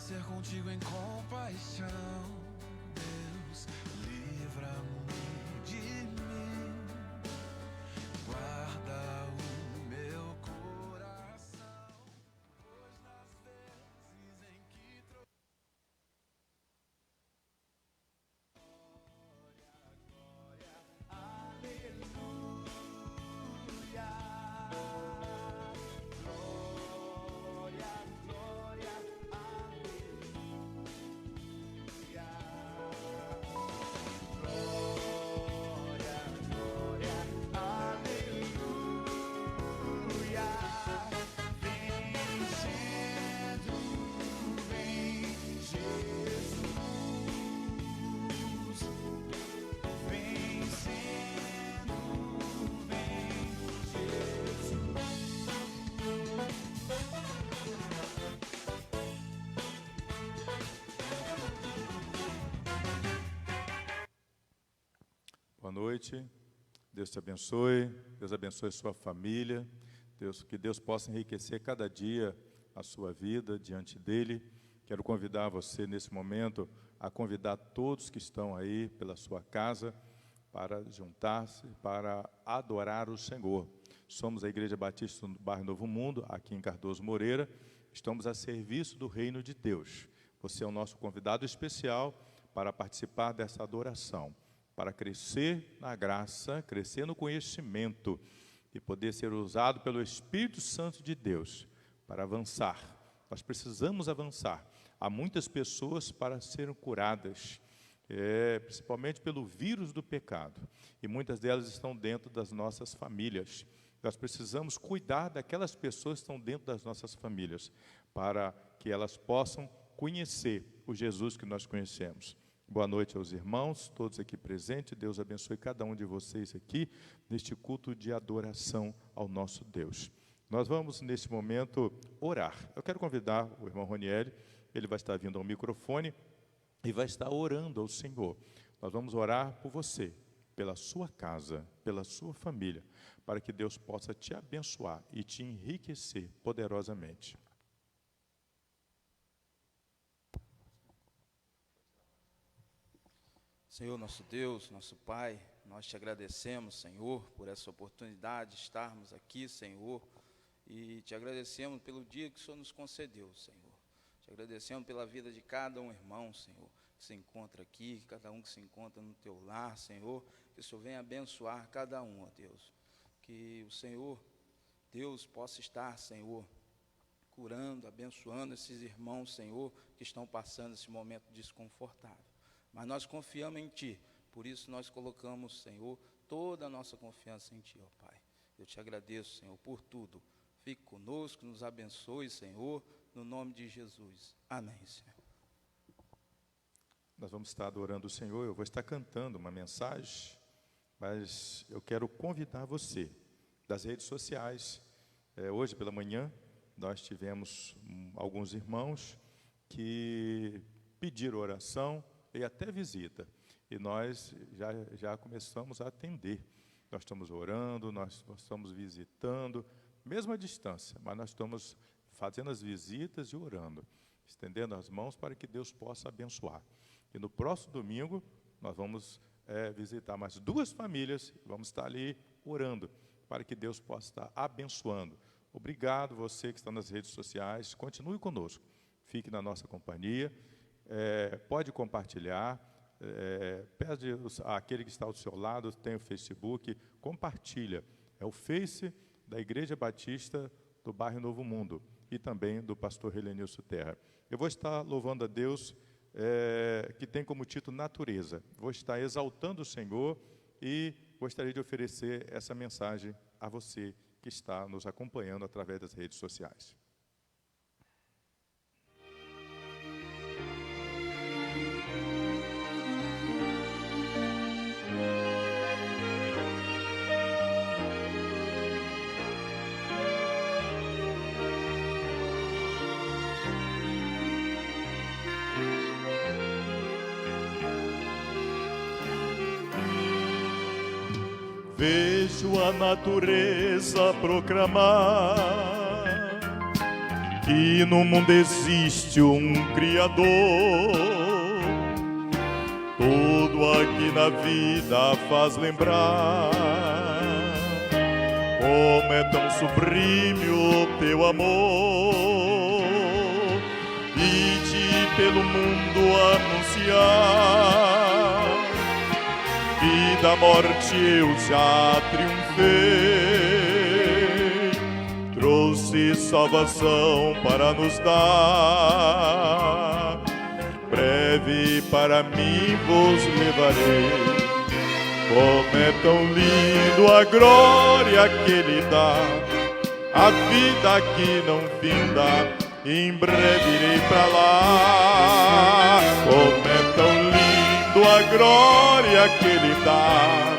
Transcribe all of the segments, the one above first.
ser contigo em compaixão. Deus, livra-me de mim, guarda o meu coração, pois nas vezes em que Boa noite, Deus te abençoe, Deus abençoe sua família, que Deus possa enriquecer cada dia a sua vida diante dEle. Quero convidar você nesse momento a convidar todos que estão aí pela sua casa para juntar-se, para adorar o Senhor. Somos a Igreja Batista do Bairro Novo Mundo, aqui em Cardoso Moreira, estamos a serviço do Reino de Deus. Você é o nosso convidado especial para participar dessa adoração, para crescer na graça, crescer no conhecimento e poder ser usado pelo Espírito Santo de Deus para avançar. Nós precisamos avançar. Há muitas pessoas para serem curadas, principalmente pelo vírus do pecado, e muitas delas estão dentro das nossas famílias. Nós precisamos cuidar daquelas pessoas que estão dentro das nossas famílias, para que elas possam conhecer o Jesus que nós conhecemos. Boa noite aos irmãos, todos aqui presentes. Deus abençoe cada um de vocês aqui, neste culto de adoração ao nosso Deus. Nós vamos, neste momento, orar. Eu quero convidar o irmão Ronieri, ele vai estar vindo ao microfone e vai estar orando ao Senhor. Nós vamos orar por você, pela sua casa, pela sua família, para que Deus possa te abençoar e te enriquecer poderosamente. Senhor, nosso Deus, nosso Pai, nós te agradecemos, Senhor, por essa oportunidade de estarmos aqui, Senhor, e te agradecemos pelo dia que o Senhor nos concedeu, Senhor. Te agradecemos pela vida de cada um irmão, Senhor, que se encontra aqui, cada um que se encontra no teu lar, Senhor, que o Senhor venha abençoar cada um, ó Deus. Que o Senhor, Deus, possa estar, Senhor, curando, abençoando esses irmãos, Senhor, que estão passando esse momento desconfortável. Mas nós confiamos em Ti, por isso nós colocamos, Senhor, toda a nossa confiança em Ti, ó Pai. Eu te agradeço, Senhor, por tudo. Fique conosco, nos abençoe, Senhor, no nome de Jesus. Amém, Senhor. Nós vamos estar adorando o Senhor, eu vou estar cantando uma mensagem, mas eu quero convidar você das redes sociais. Hoje pela manhã, nós tivemos alguns irmãos que pediram oração e até visita, e nós já começamos a atender. Nós estamos orando, nós estamos visitando, mesmo à distância, mas nós estamos fazendo as visitas e orando, estendendo as mãos para que Deus possa abençoar. E no próximo domingo, nós vamos visitar mais 2 famílias, vamos estar ali orando, para que Deus possa estar abençoando. Obrigado, você que está nas redes sociais, continue conosco, fique na nossa companhia, pode compartilhar, pede àquele que está ao seu lado, tem o Facebook, compartilha, é o Face da Igreja Batista do Bairro Novo Mundo, e também do pastor Helenilson Terra. Eu vou estar louvando a Deus, que tem como título Natureza. Vou estar exaltando o Senhor e gostaria de oferecer essa mensagem a você que está nos acompanhando através das redes sociais. Vejo a natureza proclamar que no mundo existe um Criador. Tudo aqui na vida faz lembrar como é tão sublime o teu amor. Ide pelo mundo anunciar que da morte eu já triunfei. Trouxe salvação para nos dar, breve para mim vos levarei. Como é tão lindo a glória que Ele dá, a vida que não finda, em breve irei pra lá. Como é tão lindo a glória que Ele dá,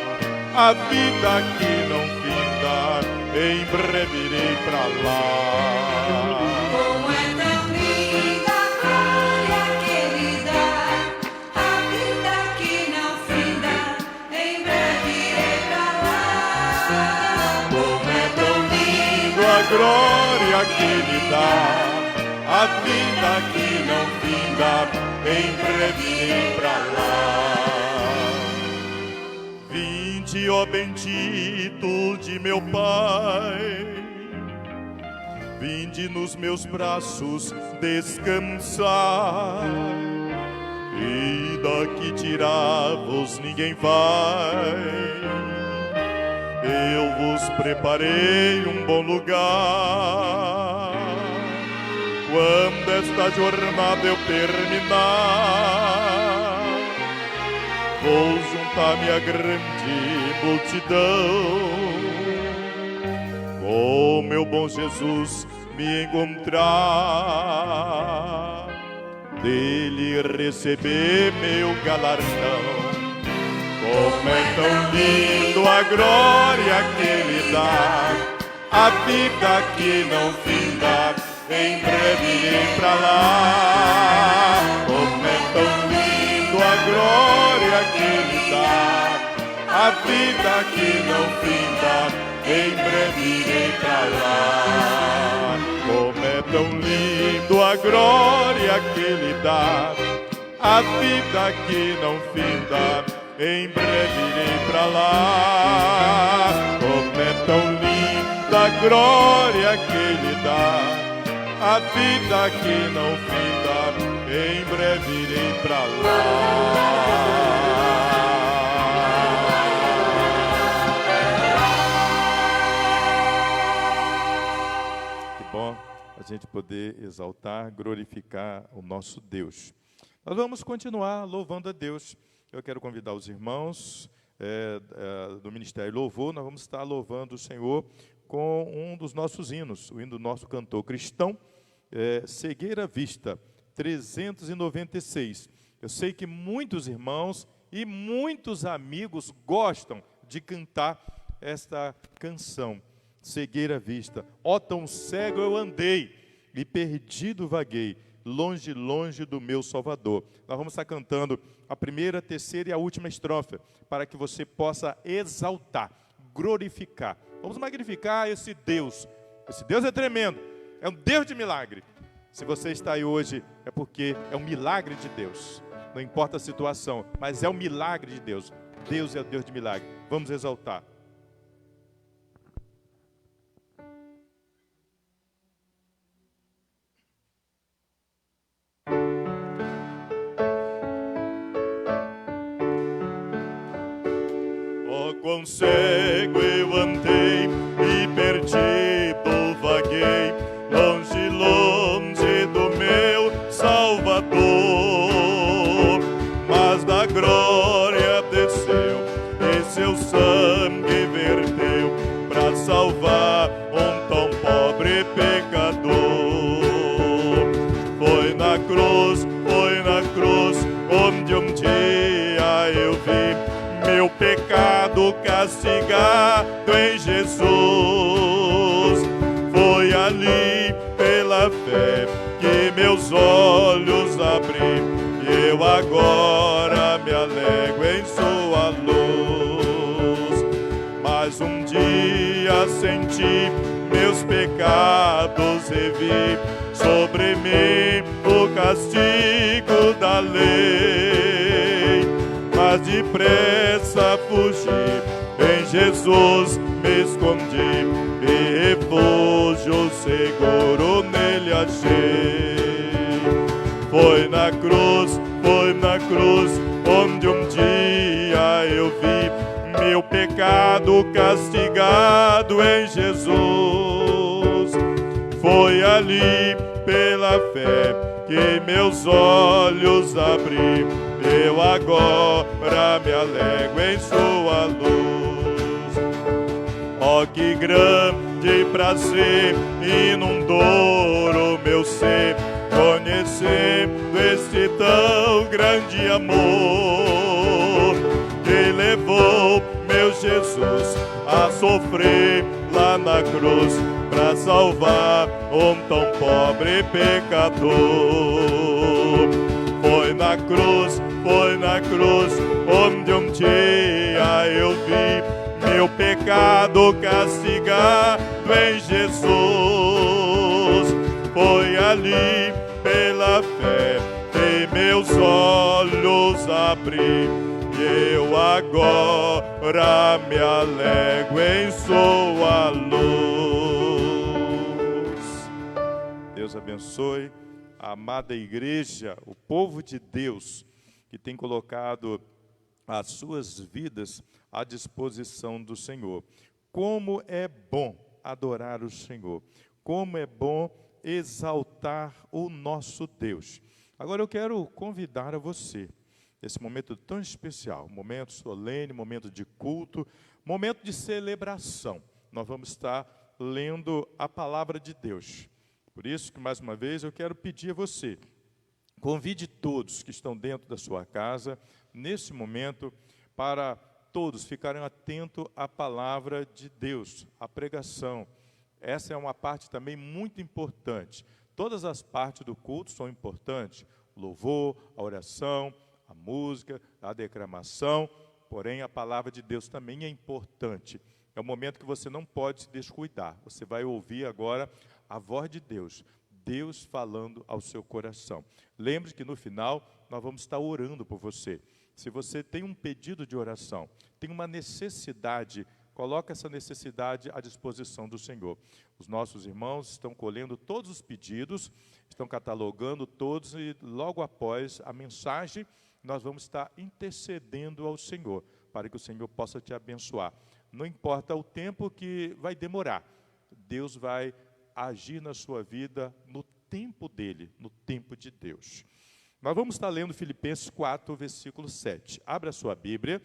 a vida que não finda, em breve irei pra lá. Como é tão linda a glória que Ele dá, a vida que não finda, em breve irei pra lá. Como é tão lindo a glória que Ele dá, a vida que não finda, em breve irei pra lá. Vinde, ó bendito de meu Pai, vinde nos meus braços descansar, e daqui tirar-vos ninguém vai. Eu vos preparei um bom lugar. Quando esta jornada eu terminar, vou juntar-me à grande multidão, com meu bom Jesus me encontrar, dele receber meu galardão. Como é tão lindo a glória que Ele dá, a vida que não finda, em breve irei pra lá. Como é tão lindo a glória que Ele dá, a vida que não finda, em breve irei pra lá. Como é tão lindo a glória que Ele dá, a vida que não finda, em breve irei pra lá. Como é tão linda a glória que Ele dá, a vida que não finda, em breve irei pra lá. Que bom a gente poder exaltar, glorificar o nosso Deus. Nós vamos continuar louvando a Deus. Eu quero convidar os irmãos do Ministério Louvor. Nós vamos estar louvando o Senhor com um dos nossos hinos, o hino do nosso cantor cristão, Cegueira à Vista, 396. Eu sei que muitos irmãos e muitos amigos gostam de cantar esta canção, Cegueira à Vista. Ó, tão cego eu andei e perdido vaguei, longe, longe do meu Salvador. Nós vamos estar cantando a primeira, a terceira e a última estrofe, para que você possa exaltar, glorificar. Vamos magnificar esse Deus. Esse Deus é tremendo, é um Deus de milagre. Se você está aí hoje, é porque é um milagre de Deus. Não importa a situação, mas é um milagre de Deus. Deus é o Deus de milagre. Vamos exaltar. Quão cego eu andei e perdido vaguei, longe, longe do meu Salvador. Mas da glória desceu e seu sangue verteu para salvar um tão pobre pecador. Foi na cruz onde um dia eu vi meu pecado castigado em Jesus. Foi ali pela fé que meus olhos abri, e eu agora me alegro em sua luz. Mas um dia senti meus pecados revi, sobre mim o castigo da lei, mas depressa fugi, em Jesus me escondi, e refúgio seguro nele achei. Foi na cruz, onde um dia eu vi meu pecado castigado em Jesus. Foi ali, pela fé, que meus olhos abri. Eu agora me alegro em sua luz. Oh, que grande prazer inundou o meu ser, conhecendo este tão grande amor, que levou meu Jesus a sofrer lá na cruz, para salvar um tão pobre pecador. Foi na cruz, onde um dia eu vi meu pecado castigado em Jesus. Foi ali, pela fé, que meus olhos abri, e eu agora me alegro em sua luz. Deus abençoe a amada igreja, o povo de Deus, que tem colocado as suas vidas à disposição do Senhor. Como é bom adorar o Senhor, como é bom exaltar o nosso Deus. Agora eu quero convidar a você, nesse momento tão especial, momento solene, momento de culto, momento de celebração. Nós vamos estar lendo a palavra de Deus. Por isso que, mais uma vez, eu quero pedir a você, convide todos que estão dentro da sua casa, nesse momento, para todos ficarem atentos à palavra de Deus, à pregação. Essa é uma parte também muito importante. Todas as partes do culto são importantes. O louvor, a oração, a música, a declamação. Porém, a palavra de Deus também é importante. É um momento que você não pode se descuidar. Você vai ouvir agora a voz de Deus. Deus falando ao seu coração. Lembre que no final nós vamos estar orando por você. Se você tem um pedido de oração, tem uma necessidade, coloque essa necessidade à disposição do Senhor. Os nossos irmãos estão colhendo todos os pedidos, estão catalogando todos e logo após a mensagem, nós vamos estar intercedendo ao Senhor, para que o Senhor possa te abençoar. Não importa o tempo que vai demorar, Deus vai agir na sua vida no tempo dele, no tempo de Deus. Nós vamos estar lendo Filipenses 4, versículo 7. Abra a sua Bíblia.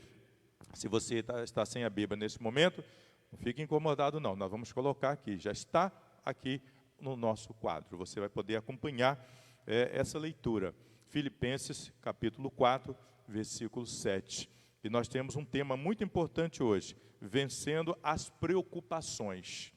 Se você está sem a Bíblia nesse momento, não fique incomodado não, nós vamos colocar aqui, já está aqui no nosso quadro, você vai poder acompanhar essa leitura. Filipenses capítulo 4, versículo 7. E nós temos um tema muito importante hoje, vencendo as preocupações.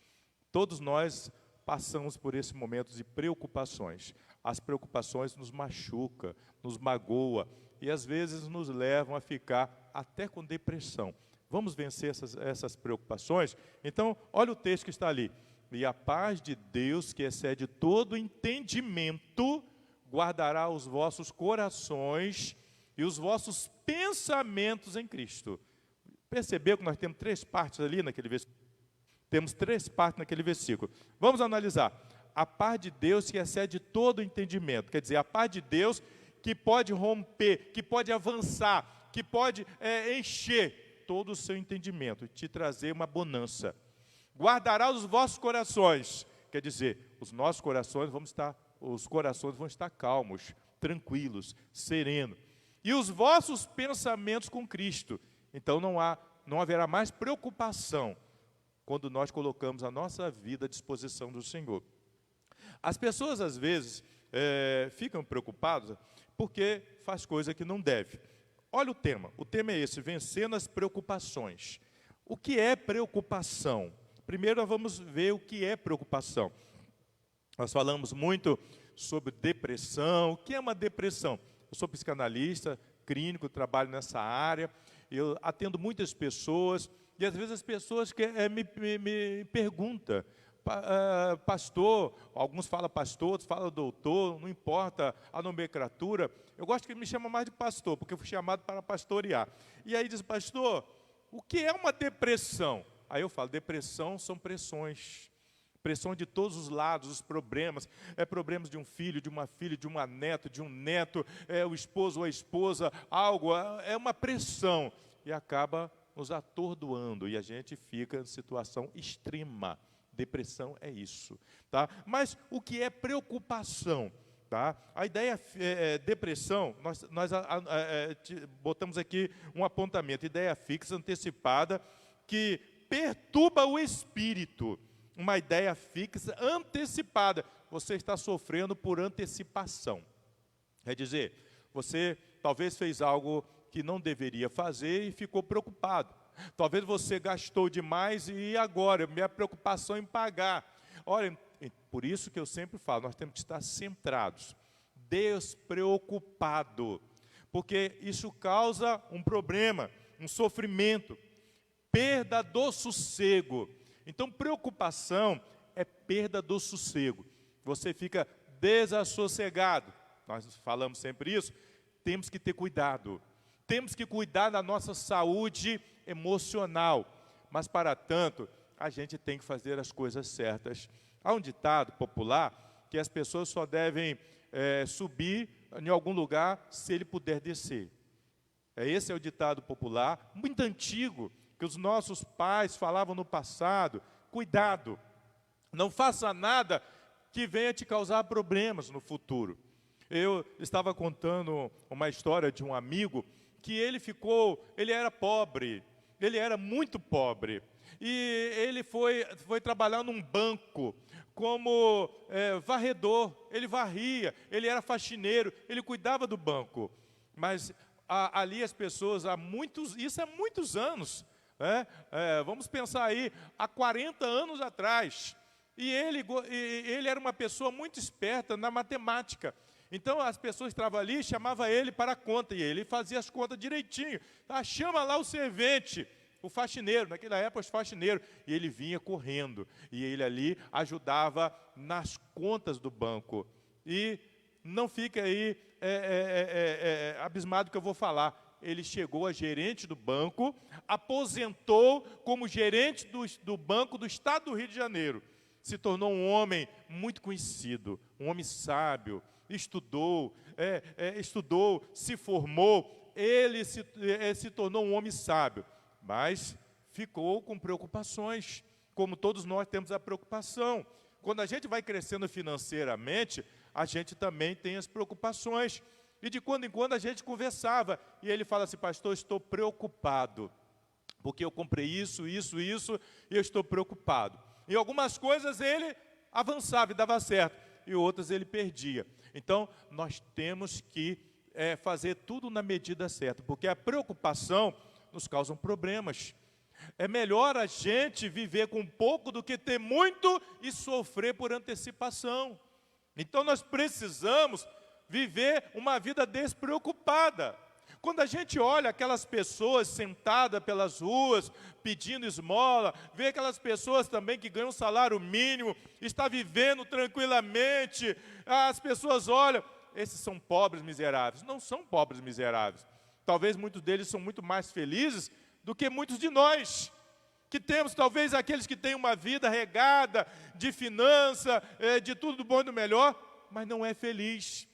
Todos nós passamos por esse momento de preocupações. As preocupações nos machucam, nos magoam e às vezes nos levam a ficar até com depressão. Vamos vencer essas preocupações? Então, olha o texto que está ali. E a paz de Deus, que excede todo entendimento, guardará os vossos corações e os vossos pensamentos em Cristo. Percebeu que nós temos três partes ali naquele versículo? Temos três partes naquele versículo. Vamos analisar. A paz de Deus que excede todo entendimento. Quer dizer, a paz de Deus que pode romper, que pode avançar, que pode encher todo o seu entendimento, te trazer uma bonança. Guardará os vossos corações. Quer dizer, os nossos corações os corações vão estar calmos, tranquilos, serenos. E os vossos pensamentos com Cristo. Então não haverá mais preocupação quando nós colocamos a nossa vida à disposição do Senhor. As pessoas, às vezes, ficam preocupadas porque faz coisa que não deve. Olha o tema é esse, vencendo as preocupações. O que é preocupação? Primeiro nós vamos ver o que é preocupação. Nós falamos muito sobre depressão. O que é uma depressão? Eu sou psicanalista, clínico, trabalho nessa área, eu atendo muitas pessoas, e às vezes as pessoas me perguntam, pastor, alguns falam pastor, outros falam doutor, não importa a nomenclatura. Eu gosto que ele me chama mais de pastor, porque eu fui chamado para pastorear. E aí diz, pastor, o que é uma depressão? Aí eu falo, depressão são pressões. Pressão de todos os lados, os problemas. Problemas de um filho, de uma filha, de uma neta, de um neto, o esposo ou a esposa, algo, é uma pressão. E acaba nos atordoando, e a gente fica em situação extrema. Depressão é isso, tá? Mas o que é preocupação? Tá? A ideia depressão, nós botamos aqui um apontamento, ideia fixa, antecipada, que perturba o espírito. Uma ideia fixa, antecipada. Você está sofrendo por antecipação. Quer dizer, você talvez fez algo que não deveria fazer e ficou preocupado. Talvez você gastou demais e agora, minha preocupação em pagar. Olha, por isso que eu sempre falo, nós temos que estar centrados, despreocupado, porque isso causa um problema, um sofrimento, perda do sossego. Então, preocupação é perda do sossego. Você fica desassossegado. Nós falamos sempre isso. Temos que ter cuidado. Temos que cuidar da nossa saúde emocional. Mas, para tanto, a gente tem que fazer as coisas certas. Há um ditado popular que as pessoas só devem subir em algum lugar se ele puder descer. Esse é o ditado popular, muito antigo, que os nossos pais falavam no passado. Cuidado, não faça nada que venha te causar problemas no futuro. Eu estava contando uma história de um amigo que ele era pobre, ele era muito pobre, e ele foi trabalhar num banco como varredor, ele varria, ele era faxineiro, ele cuidava do banco, mas ali as pessoas, isso há muitos anos, vamos pensar aí, há 40 anos atrás, e ele era uma pessoa muito esperta na matemática. Então as pessoas estavam ali, chamavam ele para a conta, e ele fazia as contas direitinho. Chama lá o servente, o faxineiro, naquela época os faxineiros, e ele vinha correndo, e ele ali ajudava nas contas do banco. E não fica aí abismado que eu vou falar. Ele chegou a gerente do banco, aposentou como gerente do banco do estado do Rio de Janeiro. Se tornou um homem muito conhecido, um homem sábio, estudou, se formou, ele se tornou um homem sábio, mas ficou com preocupações, como todos nós temos a preocupação. Quando a gente vai crescendo financeiramente, a gente também tem as preocupações. E de quando em quando a gente conversava, e ele fala assim, pastor, estou preocupado, porque eu comprei isso, e eu estou preocupado. Em algumas coisas ele avançava e dava certo, e outras ele perdia. Então, nós temos que fazer tudo na medida certa, porque a preocupação nos causa problemas. É melhor a gente viver com pouco do que ter muito e sofrer por antecipação. Então, nós precisamos viver uma vida despreocupada. Quando a gente olha aquelas pessoas sentadas pelas ruas, pedindo esmola, vê aquelas pessoas também que ganham um salário mínimo, está vivendo tranquilamente, as pessoas olham, esses são pobres miseráveis. Não são pobres miseráveis. Talvez muitos deles são muito mais felizes do que muitos de nós, que temos, talvez aqueles que têm uma vida regada de finança, de tudo do bom e do melhor, mas não é feliz.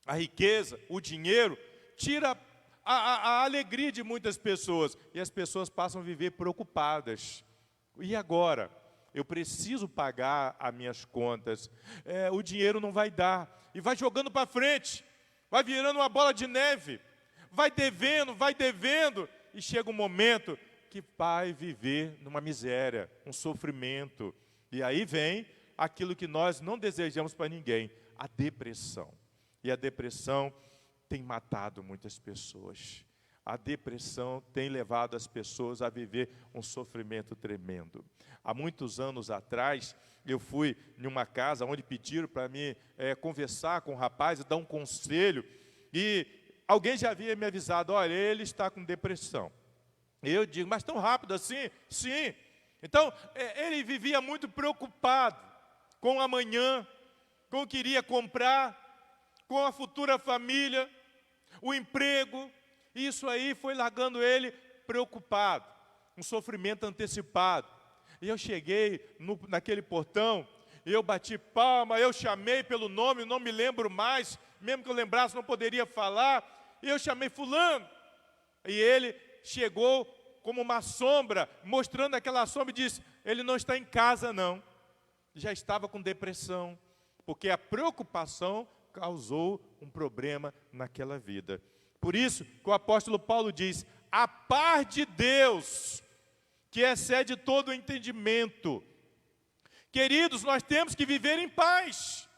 A riqueza, o dinheiro, tira a alegria de muitas pessoas, e as pessoas passam a viver preocupadas. E agora? Eu preciso pagar as minhas contas, o dinheiro não vai dar, e vai jogando para frente, vai virando uma bola de neve, vai devendo, e chega um momento que vai viver numa miséria, um sofrimento, e aí vem aquilo que nós não desejamos para ninguém, a depressão. E a depressão tem matado muitas pessoas. A depressão tem levado as pessoas a viver um sofrimento tremendo. Há muitos anos atrás, eu fui em uma casa onde pediram para mim conversar com o rapaz e dar um conselho. E alguém já havia me avisado, olha, ele está com depressão. Eu digo, mas tão rápido assim? Sim. Então, ele vivia muito preocupado com o amanhã, com o que iria comprar, com a futura família, o emprego. Isso aí foi largando ele preocupado, um sofrimento antecipado. E eu cheguei naquele portão, eu bati palma, eu chamei pelo nome, não me lembro mais, mesmo que eu lembrasse não poderia falar, e eu chamei fulano. E ele chegou como uma sombra, mostrando aquela sombra e disse, ele não está em casa não. Já estava com depressão, porque a preocupação causou um problema naquela vida. Por isso que o apóstolo Paulo diz, a paz de Deus, que excede todo o entendimento. Queridos, nós temos que viver em paz.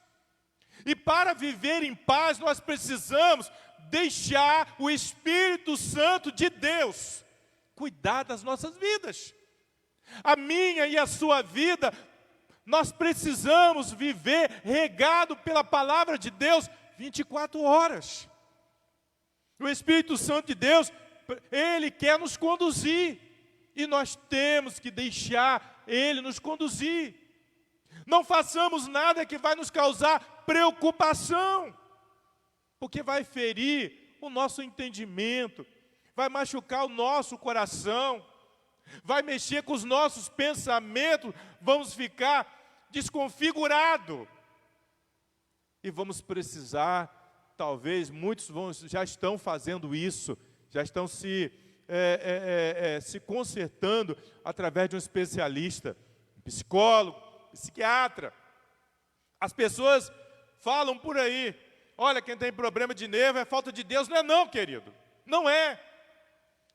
E para viver em paz, nós precisamos deixar o Espírito Santo de Deus cuidar das nossas vidas. A minha e a sua vida, nós precisamos viver regado pela palavra de Deus 24 horas. O Espírito Santo de Deus, Ele quer nos conduzir. E nós temos que deixar Ele nos conduzir. Não façamos nada que vai nos causar preocupação, porque vai ferir o nosso entendimento, vai machucar o nosso coração, vai mexer com os nossos pensamentos, vamos ficar desconfigurados. E vamos precisar, talvez muitos já estão fazendo isso, já estão se consertando através de um especialista, um psicólogo, psiquiatra. As pessoas falam por aí, olha, quem tem problema de nervo é falta de Deus. Não é não, querido, não é.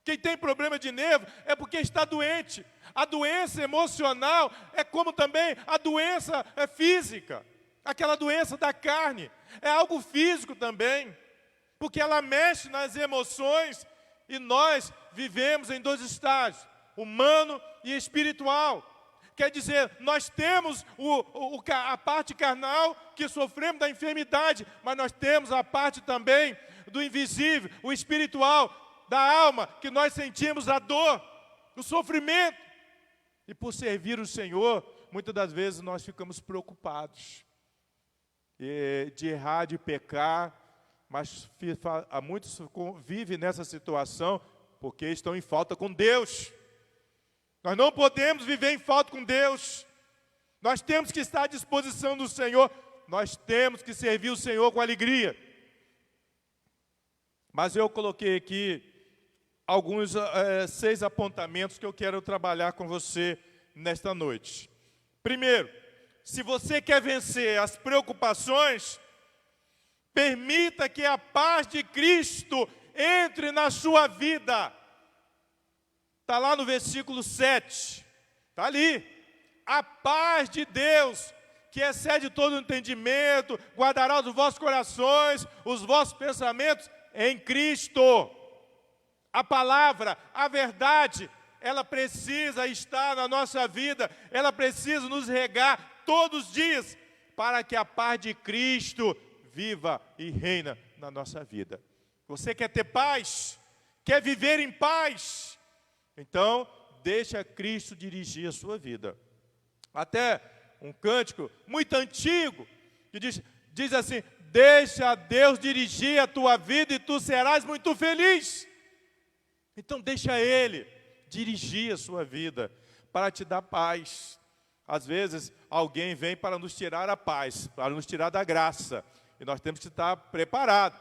Quem tem problema de nervo é porque está doente. A doença emocional é como também a doença física, aquela doença da carne, é algo físico também, porque ela mexe nas emoções. E nós vivemos em dois estágios, humano e espiritual. Quer dizer, nós temos a parte carnal que sofremos da enfermidade, mas nós temos a parte também do invisível, o espiritual, da alma, que nós sentimos a dor, o sofrimento. E por servir o Senhor, muitas das vezes nós ficamos preocupados de errar, de pecar, mas há muitos vivem nessa situação porque estão em falta com Deus. Nós não podemos viver em falta com Deus. Nós temos que estar à disposição do Senhor. Nós temos que servir o Senhor com alegria. Mas eu coloquei aqui alguns 6 apontamentos que eu quero trabalhar com você nesta noite. Primeiro, se você quer vencer as preocupações, permita que a paz de Cristo entre na sua vida. Está lá no versículo 7. Está ali. A paz de Deus, que excede todo o entendimento, guardará os vossos corações, os vossos pensamentos em Cristo. A palavra, a verdade, ela precisa estar na nossa vida, ela precisa nos regar todos os dias, para que a paz de Cristo viva e reina na nossa vida. Você quer ter paz? Quer viver em paz? Então, deixa Cristo dirigir a sua vida. Até um cântico muito antigo, que diz assim, deixa Deus dirigir a tua vida e tu serás muito feliz. Então, deixa Ele dirigir a sua vida, para te dar paz. Às vezes, alguém vem para nos tirar a paz, para nos tirar da graça. E nós temos que estar preparados.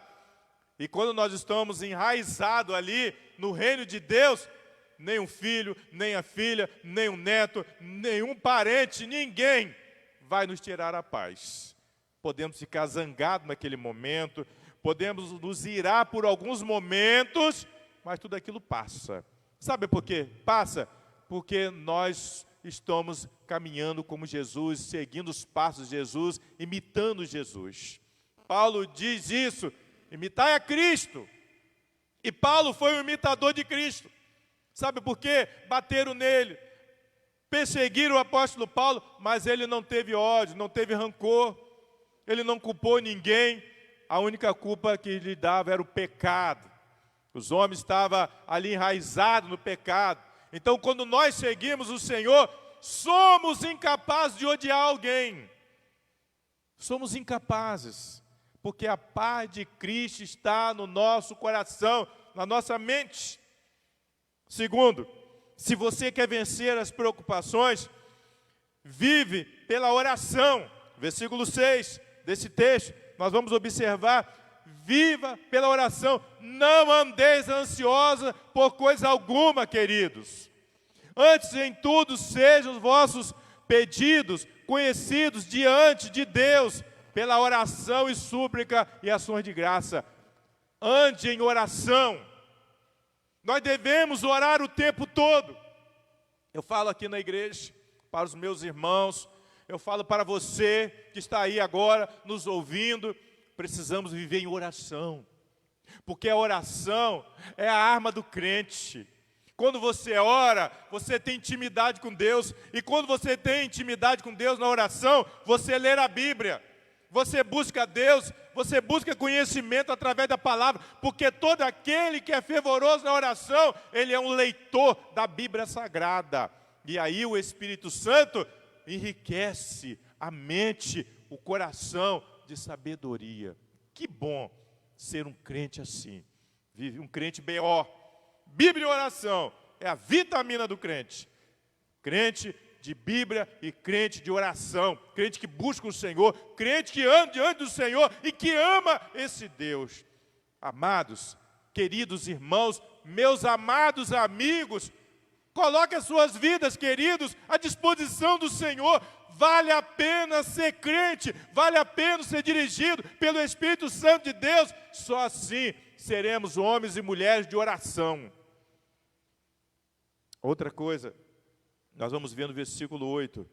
E quando nós estamos enraizados ali no reino de Deus, nem um filho, nem a filha, nem um neto, nenhum parente, ninguém vai nos tirar a paz. Podemos ficar zangados naquele momento, podemos nos irar por alguns momentos, mas tudo aquilo passa. Sabe por quê? Passa porque nós estamos caminhando como Jesus, seguindo os passos de Jesus, imitando Jesus. Paulo diz isso, imitai a Cristo. E Paulo foi um imitador de Cristo. Sabe por quê? Bateram nele, perseguiram o apóstolo Paulo, mas ele não teve ódio, não teve rancor, ele não culpou ninguém. A única culpa que lhe dava era o pecado. Os homens estavam ali enraizados no pecado. Então, quando nós seguimos o Senhor, somos incapazes de odiar alguém. Somos incapazes, porque a paz de Cristo está no nosso coração, na nossa mente. Segundo, se você quer vencer as preocupações, vive pela oração. Versículo 6 desse texto, nós vamos observar: viva pela oração, não andeis ansiosa por coisa alguma, queridos. Antes em tudo sejam os vossos pedidos conhecidos diante de Deus, pela oração e súplica e ações de graça. Ande em oração. Nós devemos orar o tempo todo. Eu falo aqui na igreja, para os meus irmãos, eu falo para você que está aí agora nos ouvindo, precisamos viver em oração, porque a oração é a arma do crente. Quando você ora, você tem intimidade com Deus, e quando você tem intimidade com Deus na oração, você lê a Bíblia, você busca Deus, você busca conhecimento através da palavra, porque todo aquele que é fervoroso na oração, ele é um leitor da Bíblia Sagrada, e aí o Espírito Santo enriquece a mente, o coração de sabedoria. Que bom ser um crente assim. Vive um crente B.O. Bíblia e oração é a vitamina do crente. Crente de Bíblia e crente de oração. Crente que busca o Senhor, crente que anda diante do Senhor e que ama esse Deus. Amados, queridos irmãos, meus amados amigos, coloque as suas vidas, queridos, à disposição do Senhor. Vale a pena ser crente, vale a pena ser dirigido pelo Espírito Santo de Deus. Só assim seremos homens e mulheres de oração. Outra coisa, nós vamos ver no versículo 8.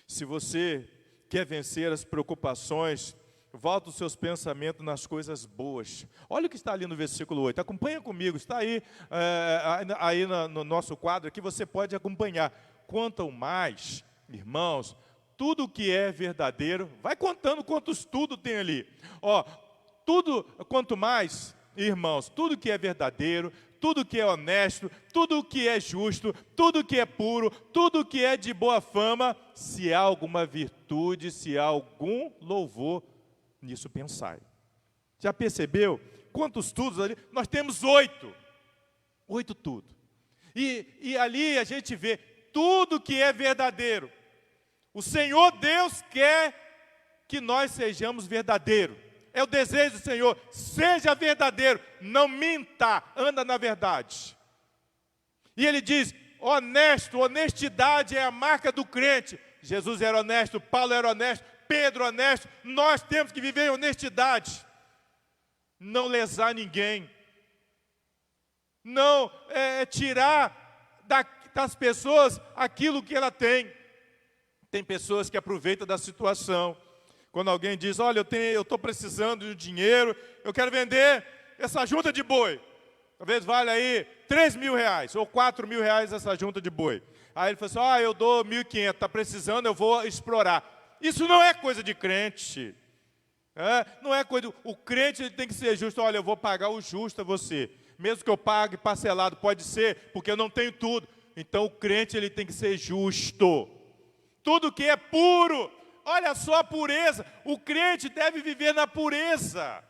Se você quer vencer as preocupações, volta os seus pensamentos nas coisas boas. Olha o que está ali no versículo 8. Acompanha comigo, está aí, no nosso quadro aqui, você pode acompanhar. Quanto mais, irmãos, tudo que é verdadeiro, vai contando quantos tudo tem ali. Quanto mais, irmãos, tudo que é verdadeiro, tudo que é honesto, tudo que é justo, tudo que é puro, tudo que é de boa fama, se há alguma virtude, se há algum louvor, nisso pensai. Já percebeu quantos tudos ali? Nós temos 8. 8 tudo. E ali a gente vê tudo que é verdadeiro. O Senhor Deus quer que nós sejamos verdadeiros. É o desejo do Senhor, seja verdadeiro, não minta, anda na verdade. E ele diz, honesto, honestidade é a marca do crente. Jesus era honesto, Paulo era honesto, Pedro honesto, nós temos que viver em honestidade. Não lesar ninguém. Não tirar das pessoas aquilo que ela tem. Tem pessoas que aproveitam da situação. Quando alguém diz, olha, eu estou precisando de dinheiro, eu quero vender essa junta de boi. Talvez vale aí 3 mil reais ou 4 mil reais essa junta de boi. Aí ele fala assim, eu dou 1.500, está precisando, eu vou explorar. Isso não é coisa de crente. Não é coisa, o crente ele tem que ser justo. Olha, eu vou pagar o justo a você. Mesmo que eu pague parcelado, pode ser, porque eu não tenho tudo. Então o crente ele tem que ser justo. Tudo que é puro, olha só a pureza, o crente deve viver na pureza.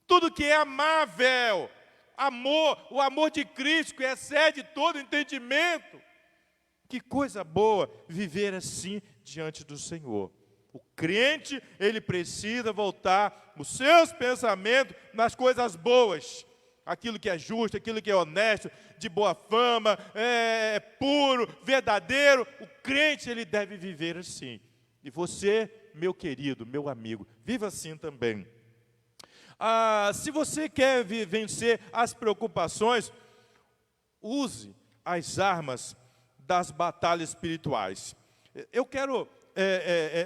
Tudo que é amável, amor, o amor de Cristo que excede todo entendimento. Que coisa boa viver assim diante do Senhor. O crente, ele precisa voltar os seus pensamentos nas coisas boas. Aquilo que é justo, aquilo que é honesto, de boa fama, puro, verdadeiro. O crente, ele deve viver assim. E você, meu querido, meu amigo, viva assim também. Se você quer vencer as preocupações, use as armas das batalhas espirituais. Eu quero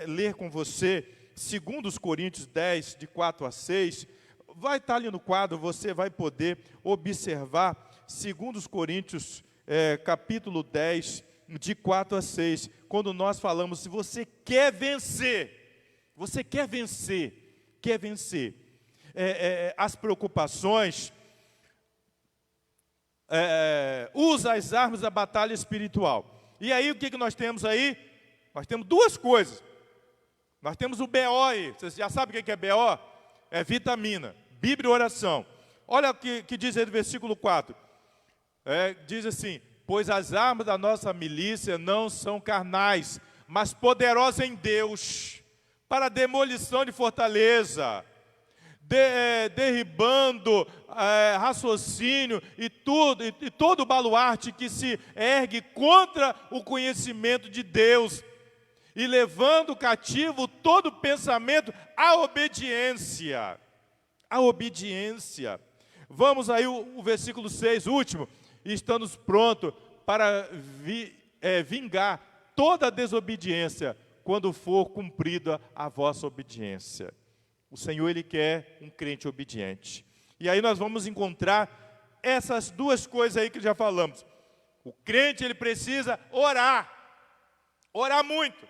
ler com você, 2 Coríntios 10, de 4 a 6. Vai estar ali no quadro, você vai poder observar 2 Coríntios, capítulo 10, de 4 a 6. Quando nós falamos, se você quer vencer, as preocupações, usa as armas da batalha espiritual. E aí, o que nós temos aí? Nós temos duas coisas. Nós temos o BO aí. Vocês já sabem o que é BO? É vitamina, Bíblia e oração. Olha o que diz aí no versículo 4. Diz assim: pois as armas da nossa milícia não são carnais, mas poderosas em Deus, para a demolição de fortaleza, derribando raciocínio e todo baluarte que se ergue contra o conhecimento de Deus, e levando cativo todo pensamento à obediência. A obediência. Vamos aí o versículo 6, último. Estando prontos para vingar toda a desobediência, quando for cumprida a vossa obediência. O Senhor, Ele quer um crente obediente. E aí nós vamos encontrar essas duas coisas aí que já falamos. O crente, ele precisa orar. Orar muito.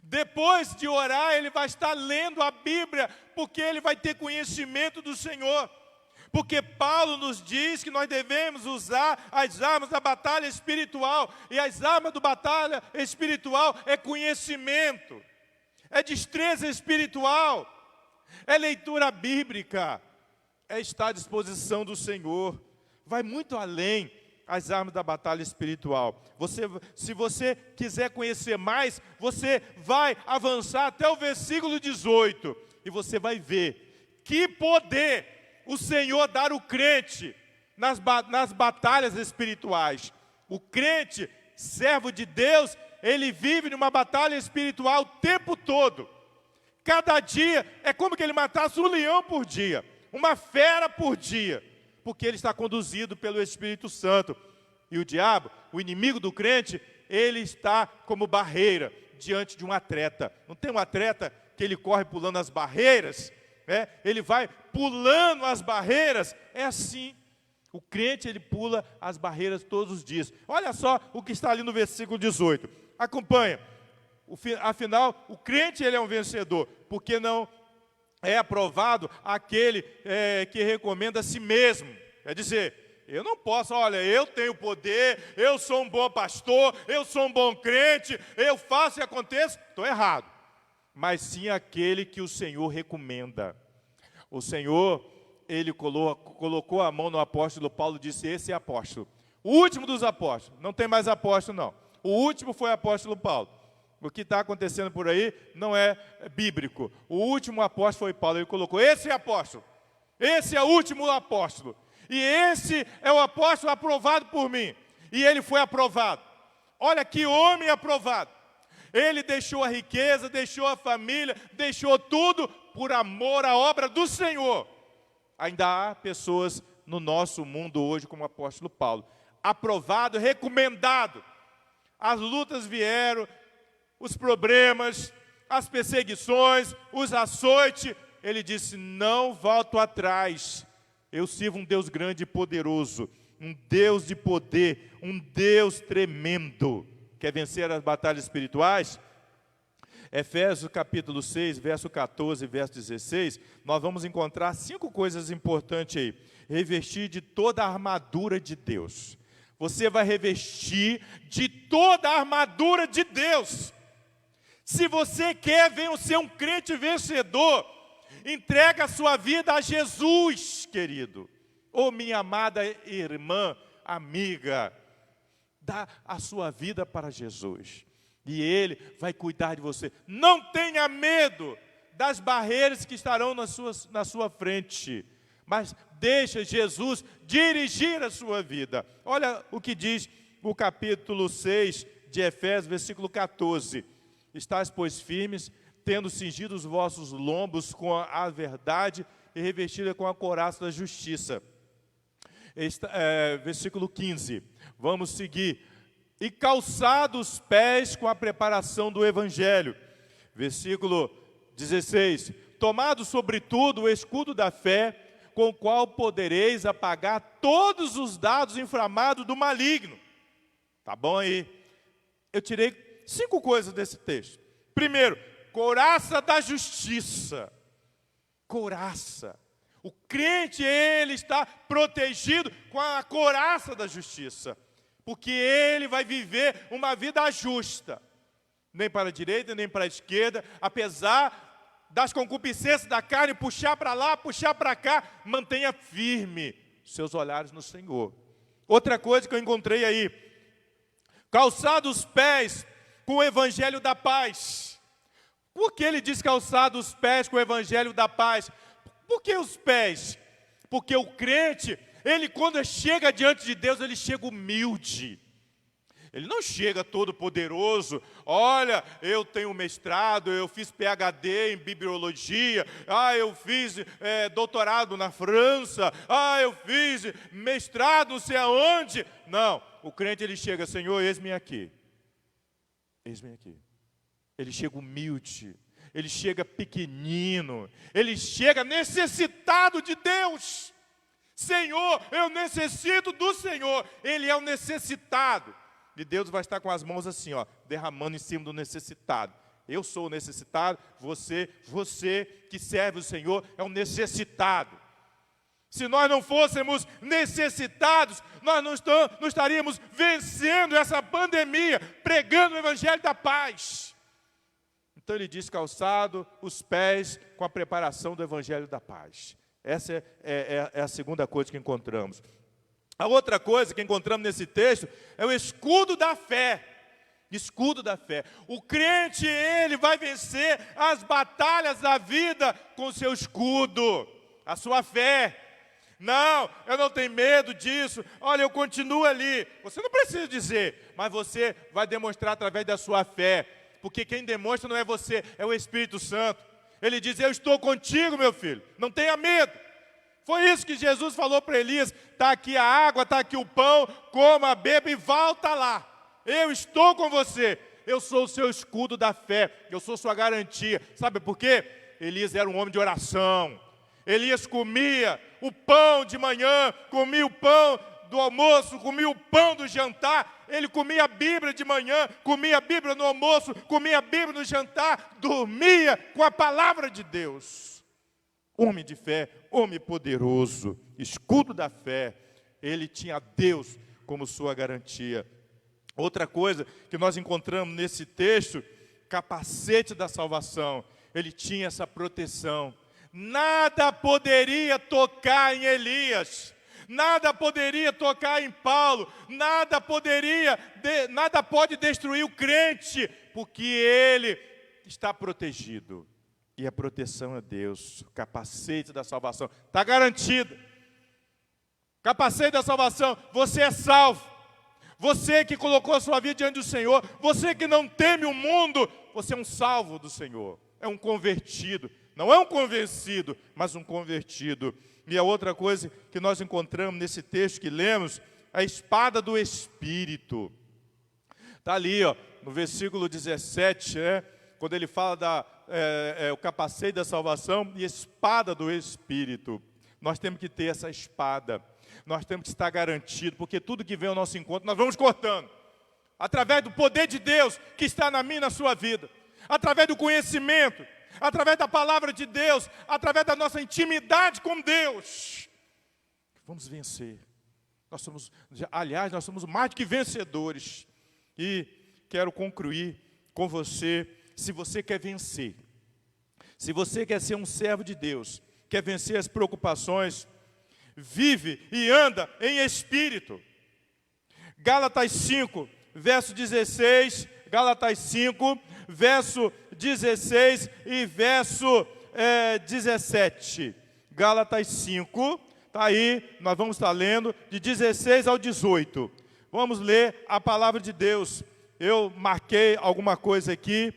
Depois de orar, ele vai estar lendo a Bíblia, porque ele vai ter conhecimento do Senhor. Porque Paulo nos diz que nós devemos usar as armas da batalha espiritual. E as armas da batalha espiritual é conhecimento, é destreza espiritual, é leitura bíblica, é estar à disposição do Senhor. Vai muito além as armas da batalha espiritual. Se você quiser conhecer mais, você vai avançar até o versículo 18. E você vai ver que poder o Senhor dá ao crente nas batalhas espirituais. O crente, servo de Deus, ele vive numa batalha espiritual o tempo todo. Cada dia é como que ele matasse um leão por dia, uma fera por dia, porque ele está conduzido pelo Espírito Santo. E o diabo, o inimigo do crente, ele está como barreira diante de um atleta. Não tem um atleta que ele corre pulando as barreiras? Ele vai pulando as barreiras. É assim. O crente, ele pula as barreiras todos os dias. Olha só o que está ali no versículo 18. Acompanha. Afinal, o crente, ele é um vencedor, porque não é aprovado aquele que recomenda a si mesmo. Quer dizer, eu não posso, olha, eu tenho poder, eu sou um bom pastor, eu sou um bom crente, eu faço e aconteça. Estou errado. Mas sim aquele que o Senhor recomenda. O Senhor, Ele colocou a mão no apóstolo Paulo e disse: esse é apóstolo. O último dos apóstolos. Não tem mais apóstolo, não. O último foi o apóstolo Paulo. O que está acontecendo por aí não é bíblico. O último apóstolo foi Paulo. Ele colocou: esse é apóstolo. Esse é o último apóstolo. E esse é o apóstolo aprovado por mim. E ele foi aprovado. Olha que homem aprovado. Ele deixou a riqueza, deixou a família, deixou tudo por amor à obra do Senhor. Ainda há pessoas no nosso mundo hoje como o apóstolo Paulo. Aprovado, recomendado. As lutas vieram, os problemas, as perseguições, os açoites. Ele disse: não volto atrás. Eu sirvo um Deus grande e poderoso, um Deus de poder, um Deus tremendo. Quer vencer as batalhas espirituais? Efésios capítulo 6, verso 14 e verso 16, nós vamos encontrar 5 coisas importantes aí. Revestir de toda a armadura de Deus. Você vai revestir de toda a armadura de Deus. Se você quer ser um crente vencedor, entrega a sua vida a Jesus, querido. Ô minha amada irmã, amiga, dá a sua vida para Jesus. E Ele vai cuidar de você. Não tenha medo das barreiras que estarão na sua frente. Mas deixa Jesus dirigir a sua vida. Olha o que diz o capítulo 6 de Efésios, versículo 14. Estais, pois, firmes, tendo cingido os vossos lombos com a verdade e revestida com a couraça da justiça. Versículo 15. Vamos seguir. E calçados os pés com a preparação do Evangelho. Versículo 16. Tomado sobretudo o escudo da fé, com o qual podereis apagar todos os dados inflamados do maligno. Tá bom aí? Eu tirei 5 coisas desse texto. Primeiro, couraça da justiça. Couraça. O crente, ele está protegido com a couraça da justiça, porque ele vai viver uma vida justa, nem para a direita, nem para a esquerda, apesar das concupiscências da carne, puxar para lá, puxar para cá, mantenha firme seus olhares no Senhor. Outra coisa que eu encontrei aí, calçado os pés com o evangelho da paz. Por que ele diz calçado os pés com o evangelho da paz? Por que os pés? Porque o crente, ele quando chega diante de Deus, ele chega humilde. Ele não chega todo poderoso. Olha, eu tenho mestrado, eu fiz PhD em bibliologia, eu fiz doutorado na França, eu fiz mestrado não sei aonde. Não, o crente ele chega, Senhor, eis-me aqui. Eis-me aqui. Ele chega humilde, ele chega pequenino, ele chega necessitado de Deus. Senhor, eu necessito do Senhor. Ele é o necessitado. E Deus vai estar com as mãos assim, ó, derramando em cima do necessitado. Eu sou o necessitado, você que serve o Senhor é um necessitado. Se nós não fôssemos necessitados, nós não estaríamos vencendo essa pandemia, pregando o evangelho da paz. Então ele diz calçado os pés com a preparação do evangelho da paz. Essa é a segunda coisa que encontramos. A outra coisa que encontramos nesse texto é o escudo da fé. Escudo da fé. O crente, ele vai vencer as batalhas da vida com o seu escudo, a sua fé. Não, eu não tenho medo disso. Olha, eu continuo ali. Você não precisa dizer, mas você vai demonstrar através da sua fé. Porque quem demonstra não é você, é o Espírito Santo. Ele diz, eu estou contigo, meu filho, não tenha medo. Foi isso que Jesus falou para Elias, está aqui a água, está aqui o pão, coma, beba e volta lá. Eu estou com você, eu sou o seu escudo da fé, eu sou sua garantia. Sabe por quê? Elias era um homem de oração. Elias comia o pão de manhã, comia o pão do almoço, comia o pão do jantar. Ele comia a Bíblia de manhã, comia a Bíblia no almoço, comia a Bíblia no jantar, dormia com a palavra de Deus. Homem de fé, homem poderoso, escudo da fé. Ele tinha Deus como sua garantia. Outra coisa que nós encontramos nesse texto, capacete da salvação. Ele tinha essa proteção. Nada poderia tocar em Elias, nada poderia tocar em Paulo, nada pode destruir o crente, porque ele está protegido. E a proteção é Deus, o capacete da salvação, está garantido. Capacete da salvação, você é salvo. Você que colocou a sua vida diante do Senhor, você que não teme o mundo, você é um salvo do Senhor, é um convertido. Não é um convencido, mas um convertido. E a outra coisa que nós encontramos nesse texto que lemos, a espada do Espírito. Está ali, ó, no versículo 17, quando ele fala o capacete da salvação e espada do Espírito. Nós temos que ter essa espada. Nós temos que estar garantido, porque tudo que vem ao nosso encontro, nós vamos cortando. Através do poder de Deus que está na minha e na sua vida. Através do conhecimento. Através da palavra de Deus, através da nossa intimidade com Deus, vamos vencer. Nós somos mais do que vencedores. E quero concluir com você, se você quer vencer, se você quer ser um servo de Deus, quer vencer as preocupações, vive e anda em espírito. Gálatas 5, verso 16, Gálatas 5, verso 16 e verso 17. Gálatas 5, está aí, nós vamos estar lendo, de 16 ao 18. Vamos ler a palavra de Deus. Eu marquei alguma coisa aqui,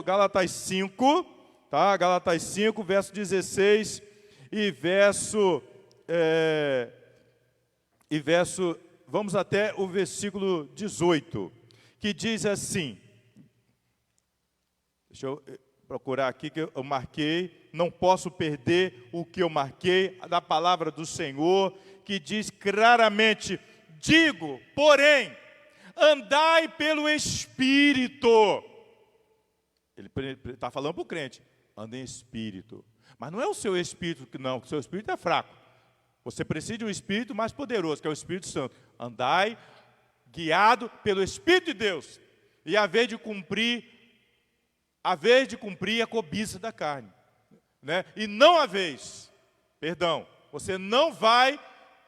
Gálatas 5, tá? Gálatas 5, verso 16 e vamos até o versículo 18, que diz assim. Deixa eu procurar aqui que eu marquei. Não posso perder o que eu marquei da palavra do Senhor, que diz claramente, digo, porém, andai pelo Espírito. Ele está falando para o crente, anda em Espírito. Mas não é o seu espírito que não, o seu espírito é fraco. Você precisa de um espírito mais poderoso, que é o Espírito Santo. Andai guiado pelo Espírito de Deus. E a vez de cumprir a cobiça da carne. Né? E não você não vai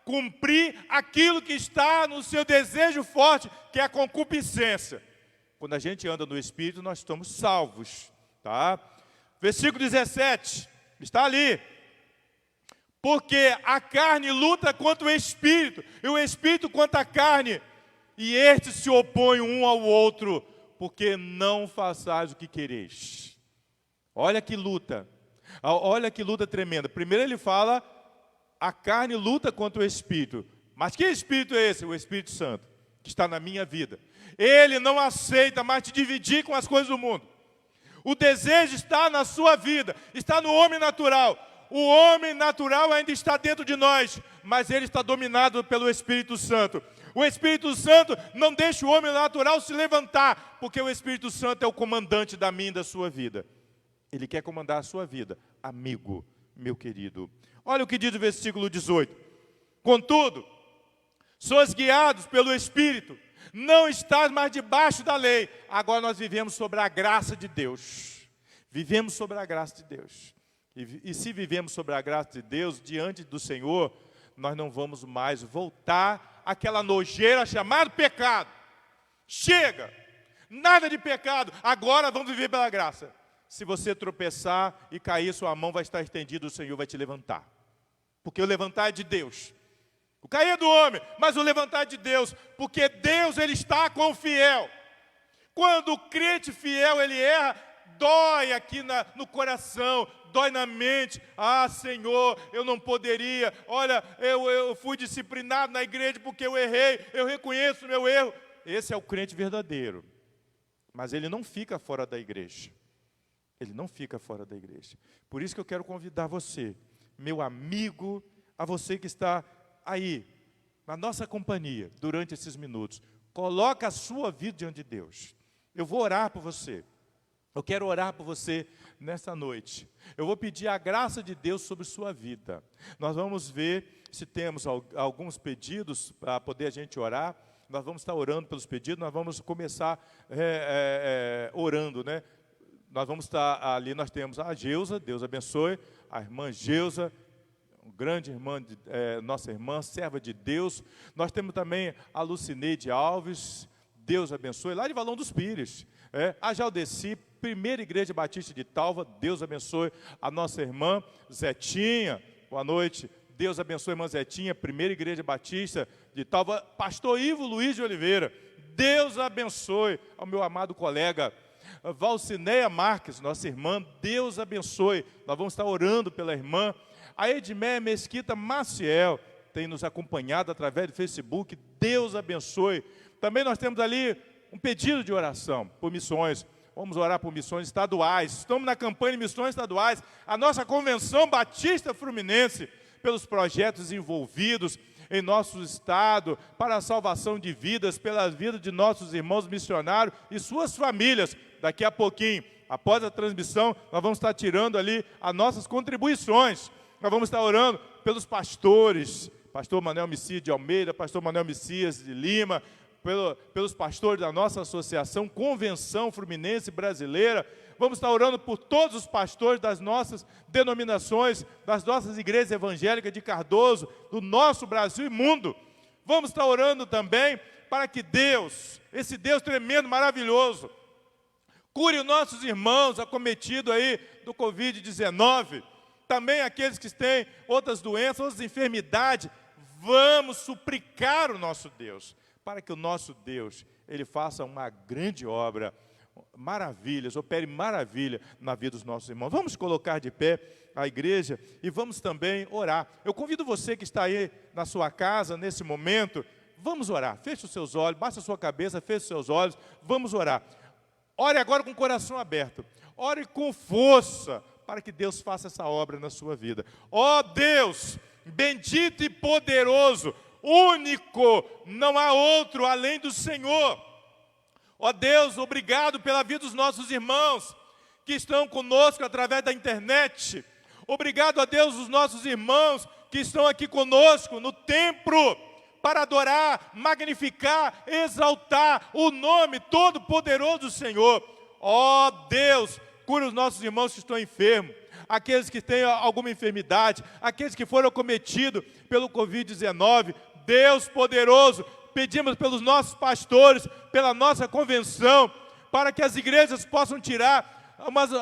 cumprir aquilo que está no seu desejo forte, que é a concupiscência. Quando a gente anda no Espírito, nós estamos salvos. Tá? Versículo 17, está ali. Porque a carne luta contra o Espírito, e o Espírito contra a carne, e estes se opõem um ao outro, porque não façais o que quereis. Olha que luta tremenda. Primeiro ele fala, a carne luta contra o Espírito. Mas que Espírito é esse? O Espírito Santo, que está na minha vida. Ele não aceita mais te dividir com as coisas do mundo. O desejo está na sua vida, está no homem natural. O homem natural ainda está dentro de nós, mas ele está dominado pelo Espírito Santo. O Espírito Santo não deixa o homem natural se levantar, porque o Espírito Santo é o comandante da minha e da sua vida. Ele quer comandar a sua vida, amigo, meu querido. Olha o que diz o versículo 18. Contudo, sois guiados pelo Espírito, não estás mais debaixo da lei. Agora nós vivemos sobre a graça de Deus. Vivemos sobre a graça de Deus. E se vivemos sobre a graça de Deus, diante do Senhor, nós não vamos mais voltar àquela nojeira chamada pecado. Chega! Nada de pecado, agora vamos viver pela graça. Se você tropeçar e cair, sua mão vai estar estendida, o Senhor vai te levantar. Porque o levantar é de Deus. O cair é do homem, mas o levantar é de Deus. Porque Deus, Ele está com o fiel. Quando o crente fiel, ele erra, dói aqui no coração, dói na mente. Ah, Senhor, eu não poderia. Olha, eu fui disciplinado na igreja porque eu errei. Eu reconheço o meu erro. Esse é o crente verdadeiro. Mas ele não fica fora da igreja. Ele não fica fora da igreja. Por isso que eu quero convidar você, meu amigo, a você que está aí, na nossa companhia, durante esses minutos. Coloca a sua vida diante de Deus. Eu vou orar por você. Eu quero orar por você nessa noite. Eu vou pedir a graça de Deus sobre sua vida. Nós vamos ver se temos alguns pedidos para poder a gente orar. Nós vamos estar orando pelos pedidos. Nós vamos começar orando, né? Nós vamos estar ali, nós temos a Geusa, Deus abençoe, a irmã Geusa, grande irmã, nossa irmã, serva de Deus. Nós temos também a Lucineide Alves, Deus abençoe, lá de Valão dos Pires. A Jaldeci, Primeira Igreja Batista de Talva, Deus abençoe a nossa irmã Zetinha, boa noite, Deus abençoe a irmã Zetinha, Primeira Igreja Batista de Talva. Pastor Ivo Luiz de Oliveira, Deus abençoe ao meu amado colega Valcineia Marques, nossa irmã, Deus abençoe. Nós vamos estar orando pela irmã. A Edmeia Mesquita Maciel tem nos acompanhado através do Facebook, Deus abençoe. Também nós temos ali um pedido de oração por missões. Vamos orar por missões estaduais. Estamos na campanha de missões estaduais. A nossa Convenção Batista Fluminense, pelos projetos envolvidos em nosso estado, para a salvação de vidas, pela vida de nossos irmãos missionários e suas famílias. Daqui a pouquinho, após a transmissão, nós vamos estar tirando ali as nossas contribuições. Nós vamos estar orando pelos pastores, pastor Manuel Messias de Almeida, pastor Manuel Messias de Lima, pelos pastores da nossa associação, Convenção Fluminense Brasileira. Vamos estar orando por todos os pastores das nossas denominações, das nossas igrejas evangélicas de Cardoso, do nosso Brasil e mundo. Vamos estar orando também para que Deus, esse Deus tremendo, maravilhoso, cure os nossos irmãos acometidos aí do Covid-19, também aqueles que têm outras doenças, outras enfermidades. Vamos suplicar o nosso Deus, para que o nosso Deus, Ele faça uma grande obra, maravilhas, opere maravilha na vida dos nossos irmãos. Vamos colocar de pé a igreja e vamos também orar. Eu convido você que está aí na sua casa, nesse momento, vamos orar. Feche os seus olhos, baixe a sua cabeça, feche os seus olhos, vamos orar. Ore agora com o coração aberto. Ore com força para que Deus faça essa obra na sua vida. Ó Deus, bendito e poderoso, único, não há outro além do Senhor. Ó Deus, obrigado pela vida dos nossos irmãos que estão conosco através da internet. Obrigado a Deus, os nossos irmãos que estão aqui conosco no templo, para adorar, magnificar, exaltar o nome todo-poderoso do Senhor. Ó Deus, cura os nossos irmãos que estão enfermos, aqueles que têm alguma enfermidade, aqueles que foram acometidos pelo Covid-19. Deus poderoso, pedimos pelos nossos pastores, pela nossa convenção, para que as igrejas possam tirar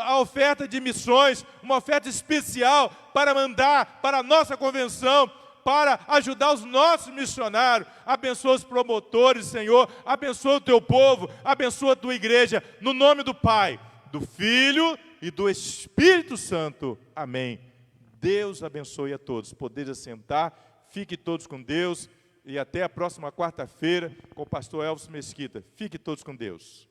a oferta de missões, uma oferta especial para mandar para a nossa convenção, para ajudar os nossos missionários. Abençoa os promotores, Senhor, abençoa o teu povo, abençoa a tua igreja, no nome do Pai, do Filho e do Espírito Santo. Amém. Deus abençoe a todos. Podeis assentar, fiquem todos com Deus, e até a próxima quarta-feira com o pastor Elvis Mesquita. Fiquem todos com Deus.